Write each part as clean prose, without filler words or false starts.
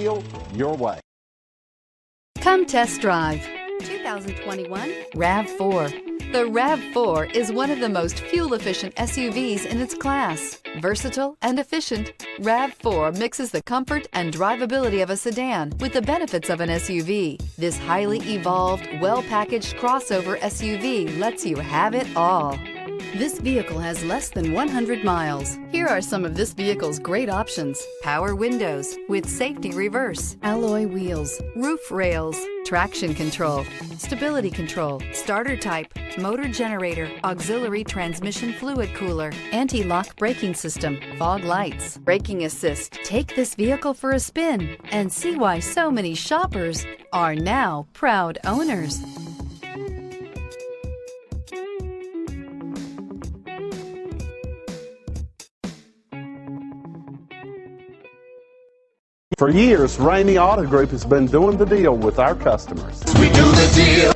deal your way. Come test drive 2021 RAV4. The RAV4 is one of the most fuel-efficient SUVs in its class. Versatile and efficient, RAV4 mixes the comfort and drivability of a sedan with the benefits of an SUV. This highly evolved, well-packaged crossover SUV lets you have it all. This vehicle has less than 100 miles. Here are some of this vehicle's great options: power windows with safety reverse, alloy wheels, roof rails, traction control, stability control, starter type, motor generator, auxiliary transmission fluid cooler, anti-lock braking system, fog lights, braking assist. Take this vehicle for a spin and see why so many shoppers are now proud owners. For years, Ramey Auto Group has been doing the deal with our customers. We do the deal.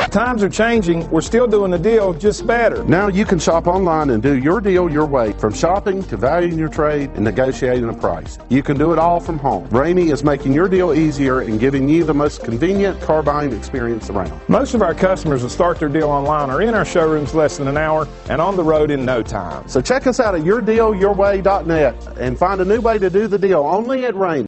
Times are changing. We're still doing the deal, just better. Now you can shop online and do your deal your way, from shopping to valuing your trade and negotiating a price. You can do it all from home. Ramey is making your deal easier and giving you the most convenient car buying experience around. Most of our customers that start their deal online are in our showrooms less than an hour and on the road in no time. So check us out at yourdealyourway.net and find a new way to do the deal only at Ramey.